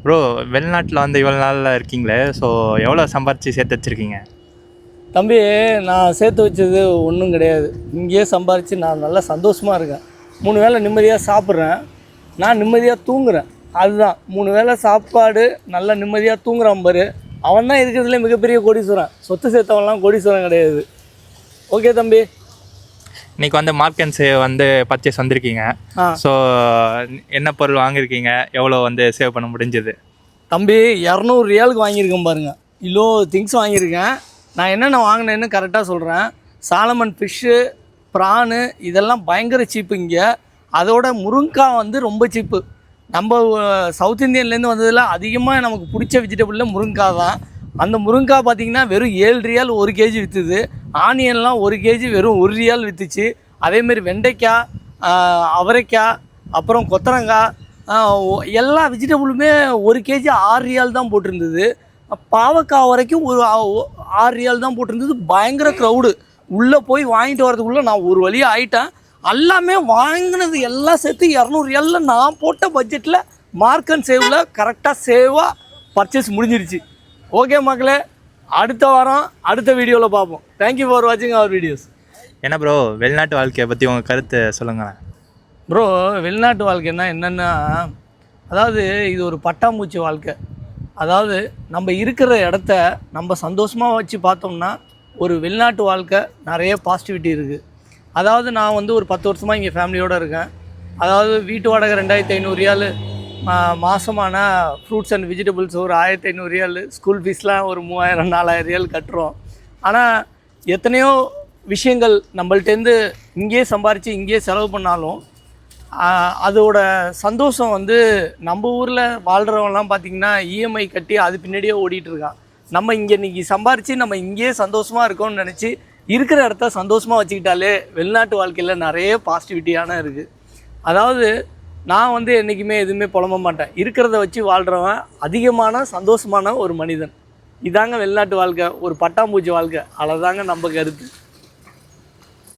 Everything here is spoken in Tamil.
ப்ரோ, வெளிநாட்டில் வந்து இவ்வளோ நாளில் இருக்கீங்களே, ஸோ எவ்வளோ சம்பாரித்து சேர்த்து வச்சுருக்கீங்க? தம்பி, நான் சேர்த்து வச்சது ஒன்றும் கிடையாது. இங்கேயே சம்பாரித்து நான் நல்லா சந்தோஷமாக இருக்கேன். 3 வேளை நிம்மதியாக சாப்பிட்றேன், நான் நிம்மதியாக தூங்குறேன். அதுதான் 3 வேளை சாப்பாடு, நல்லா நிம்மதியாக தூங்குறான் பாரு, அவன் தான் இருக்கிறதுலே மிகப்பெரிய கோடீஸ்வரன். சொத்து சேர்த்தவன்லாம் கோடீஸ்வரன் கிடையாது. ஓகே தம்பி. இன்றைக்கி வந்து மார்க்கென்ஸு வந்து பர்ச்சேஸ் வந்திருக்கீங்க. ஸோ என்ன பொருள் வாங்கியிருக்கீங்க, எவ்வளோ வந்து சேவ் பண்ண முடிஞ்சது? தம்பி, 200 ரியாலுக்கு வாங்கியிருக்கேன் பாருங்கள். இவ்வளோ திங்ஸ் வாங்கியிருக்கேன். நான் என்னென்ன வாங்கினேன்னு கரெக்டாக சொல்கிறேன். சாலமன் ஃபிஷ்ஷு, ப்ரானு இதெல்லாம் பயங்கர சீப்பு இங்கே. அதோட முருங்காய் வந்து ரொம்ப சீப்பு. நம்ம சவுத் இந்தியன்லேருந்து வந்ததில் அதிகமாக நமக்கு பிடிச்ச வெஜிடபிளில் முருங்காய் தான். அந்த முருங்காய் பார்த்திங்கன்னா வெறும் 7 ரியால் 1 கேஜி விற்றுது. ஆனியன்லாம் 1 கேஜி வெறும் 1 ரியால் விற்றுச்சு. அதேமாரி வெண்டைக்காய், அவரைக்காய், அப்புறம் கொத்தரங்காய், எல்லா வெஜிடபிளுமே 1 கேஜி 6 ரியால் தான் போட்டிருந்தது. பாவக்காய் வரைக்கும் ஒரு 6 ரியால் தான் போட்டிருந்தது. பயங்கர க்ரௌடு. உள்ளே போய் வாங்கிட்டு வரதுக்குள்ளே நான் ஒரு வழியாக ஆகிட்டேன். எல்லாமே வாங்கினது எல்லாம் சேர்த்து 200 ரியாலில் நான் போட்ட பட்ஜெட்டில் மார்க் அண்ட் சேவில் கரெக்டாக சேவாக பர்ச்சேஸ் முடிஞ்சிருச்சு. ஓகே மக்களே, அடுத்த வாரம் அடுத்த வீடியோவில் பார்ப்போம். தேங்க்யூ ஃபார் வாட்சிங் அவர் வீடியோஸ். என்ன ப்ரோ, வெளிநாட்டு வாழ்க்கையை பற்றி உங்கள் கருத்து சொல்லுங்களேன். ப்ரோ, வெளிநாட்டு வாழ்க்கைன்னா என்னென்னா, அதாவது இது ஒரு பட்டாம்பூச்சி வாழ்க்கை. அதாவது நம்ம இருக்கிற இடத்த நம்ம சந்தோஷமாக வச்சு பார்த்தோம்னா ஒரு வெளிநாட்டு வாழ்க்கை நிறைய பாசிட்டிவிட்டி இருக்குது. அதாவது நான் வந்து ஒரு 10 வருஷமாக இங்கே ஃபேமிலியோடு இருக்கேன். அதாவது வீட்டு வாடகை 2500 ரியாலு, மாதமான ஃப்ரூட்ஸ் அண்ட் வெஜிடபிள்ஸ் ஒரு 1500 ரியாலு, ஸ்கூல் ஃபீஸ்லாம் ஒரு 3000 4000 ரியால் கட்டுறோம். ஆனால் எத்தனையோ விஷயங்கள் நம்மள்டேருந்து இங்கேயே சம்பாரித்து இங்கேயே செலவு பண்ணாலும் அதோட சந்தோஷம் வந்து நம்ம ஊரில் வாழ்கிறவங்கலாம் பார்த்திங்கன்னா இஎம்ஐ கட்டி அது பின்னாடியே ஓடிட்டுருக்கான். நம்ம இங்கே இன்றைக்கி சம்பாரித்து நம்ம இங்கேயே சந்தோஷமாக இருக்கோம்னு நினச்சி இருக்கிற இடத்த சந்தோஷமாக வச்சுக்கிட்டாலே வெளிநாட்டு வாழ்க்கையில் நிறைய பாசிட்டிவிட்டியான இருக்குது. அதாவது நான் வந்து என்றைக்குமே எதுவுமே புலம்ப மாட்டேன். இருக்கிறத வச்சு வாழ்கிறவன் அதிகமான சந்தோஷமான ஒரு மனிதன். இதாங்க வெளிநாட்டு வாழ்க்கை, ஒரு பட்டாம்பூச்சி வாழ்க்கை. அவ்வளோதாங்க நம்ம கருத்து.